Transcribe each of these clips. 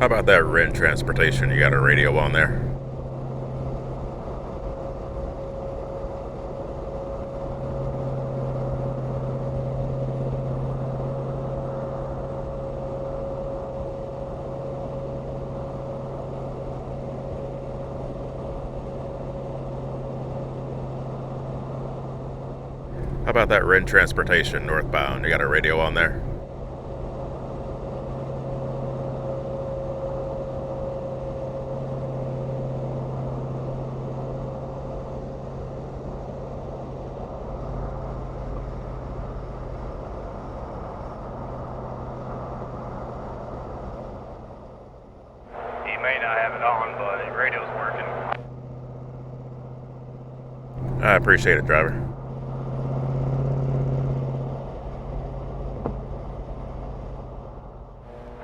How about that Renn transportation? You got a radio on there? How about that Renn transportation northbound? You got a radio on there? He may not have it on, but his radio's working. I appreciate it, driver.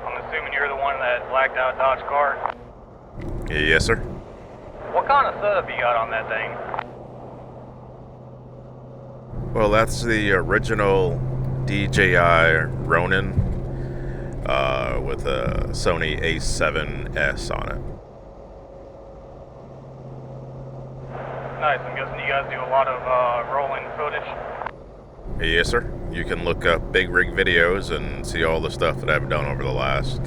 I'm assuming you're the one in that blacked out Dodge car. Yes, sir. What kind of setup you got on that thing? Well, that's the original DJI Ronin with a Sony A7S on it. Nice, I'm guessing you guys do a lot of rolling footage. Yes, sir. You can look up big rig videos and see all the stuff that I've done over the last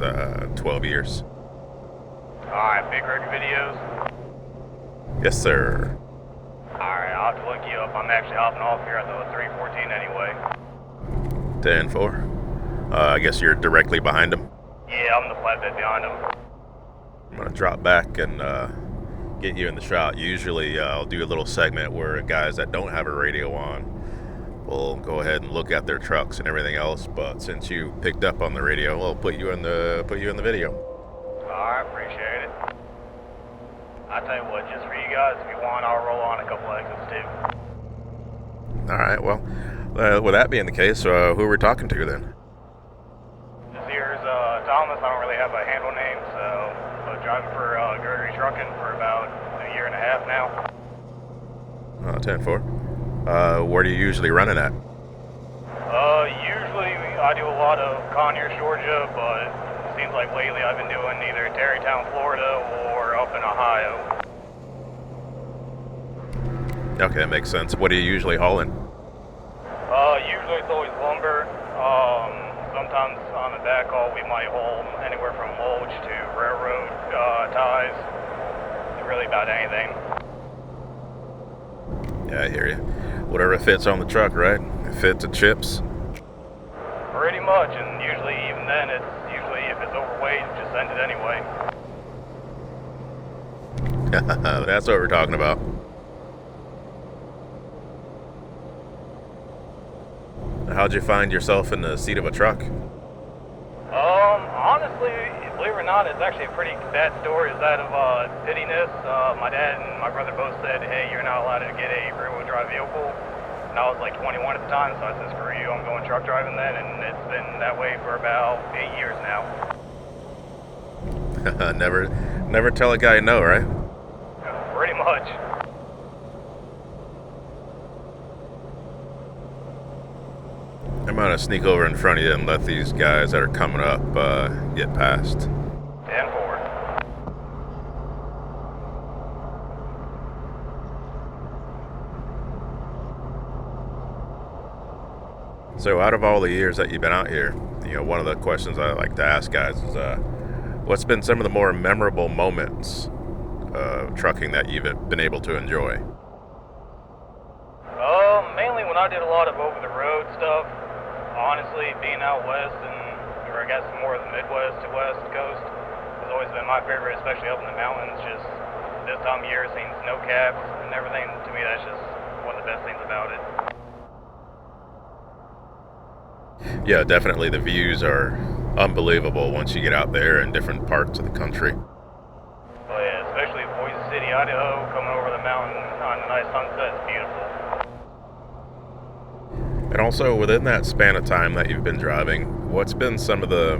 12 years. Alright, big rig videos. Yes, sir. Alright, I'll have to look you up. I'm actually hopping off here at the 314 anyway. 10-4. I guess you're directly behind him. Yeah, I'm the flatbed behind him. I'm going to drop back and get you in the shot. Usually I'll do a little segment where guys that don't have a radio on will go ahead and look at their trucks and everything else, but since you picked up on the radio, I'll put you in the video. Alright, appreciate it. I tell you what, just for you guys, if you want, I'll roll on a couple exits too. Alright, well, with that being the case, who are we talking to then? This here's Thomas. I don't really have a handle name, so I've been driving for Gregory Trucking for about a year and a half now. 10-4. Where do you usually running at? Usually I do a lot of Conyers, Georgia, but it seems like lately I've been doing either Tarrytown, Florida, or up in Ohio. Okay, that makes sense. What are you usually hauling? Usually it's always lumber. Sometimes on the backhaul we might haul anywhere from mulch to railroad ties. Really about anything. Yeah, I hear you. Whatever fits on the truck, right? It fits the chips. Pretty much, and usually even then it's usually if it's overweight, just send it anyway. That's what we're talking about. How'd you find yourself in the seat of a truck? Honestly, believe it or not, it's actually a pretty sad story. Is that of pittiness. My dad and my brother both said, hey, you're not allowed to get a rear-wheel drive vehicle. And I was like 21 at the time, so I said, screw you, I'm going truck driving then, and it's been that way for about 8 years now. Never tell a guy no, right? Pretty much. I'm gonna sneak over in front of you and let these guys that are coming up get past. 10-4. So out of all the years that you've been out here, you know, one of the questions I like to ask guys is, what's been some of the more memorable moments of trucking that you've been able to enjoy? Mainly when I did a lot of over-the-road stuff. Honestly, being out west or I guess more of the Midwest to West Coast has always been my favorite, especially up in the mountains. Just this time of year, seeing snow caps and everything, to me that's just one of the best things about it. Yeah, definitely the views are unbelievable once you get out there in different parts of the country. But yeah, especially Boise City, Idaho, coming over the mountain on a nice sunset, it's beautiful. And also within that span of time that you've been driving, what's been some of the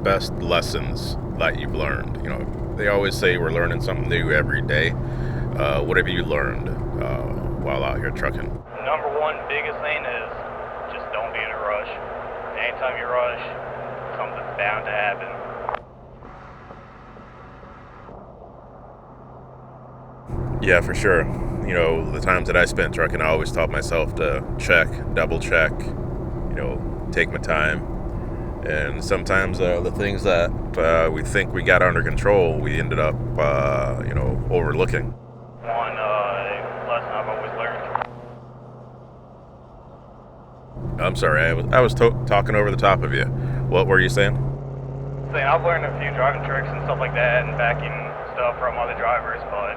best lessons that you've learned? You know, they always say we're learning something new every day. What have you learned while out here trucking? Number one biggest thing is just don't be in a rush. Anytime you rush, something's bound to happen. Yeah, for sure. You know, the times that I spent trucking, I always taught myself to check, double check, take my time. And sometimes the things that we think we got under control, we ended up, overlooking. One lesson I've always learned. I'm sorry, I was talking over the top of you. What were you saying? Saying I've learned a few driving tricks and stuff like that and backing stuff from other drivers, but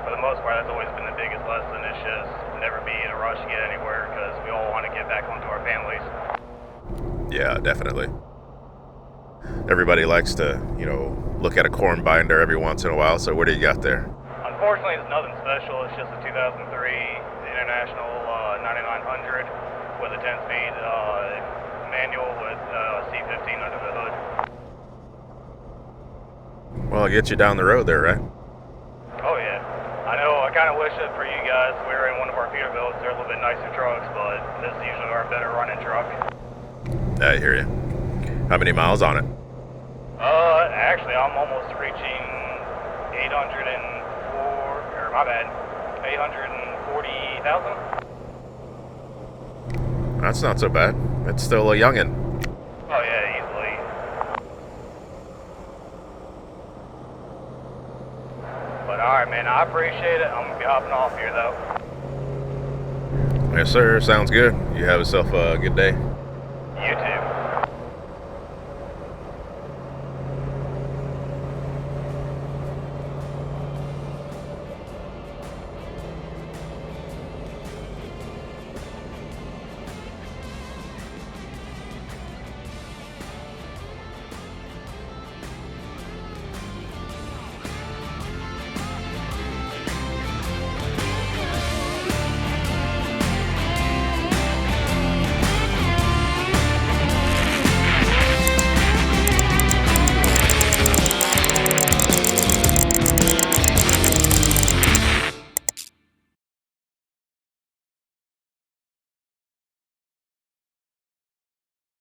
for the most part, that's always been the biggest lesson. It's just never be in a rush to get anywhere because we all want to get back home to our families. Yeah, definitely. Everybody likes to, look at a corn binder every once in a while. So what do you got there? Unfortunately, it's nothing special. It's just a 2003 International 9900 with a 10-speed manual with C15 under the hood. Well, I'll get you down the road there, right? Oh yeah. I know, I kind of wish it for you guys. We were in one of our Peterbilts. They're a little bit nicer trucks, but this is usually our better running truck. I hear you. How many miles on it? Actually, I'm almost reaching 840,000. That's not so bad. It's still a youngin'. Oh yeah, easily. But alright, man, I appreciate it. I'm gonna be hopping off here, though. Yes, sir. Sounds good. You have yourself a good day.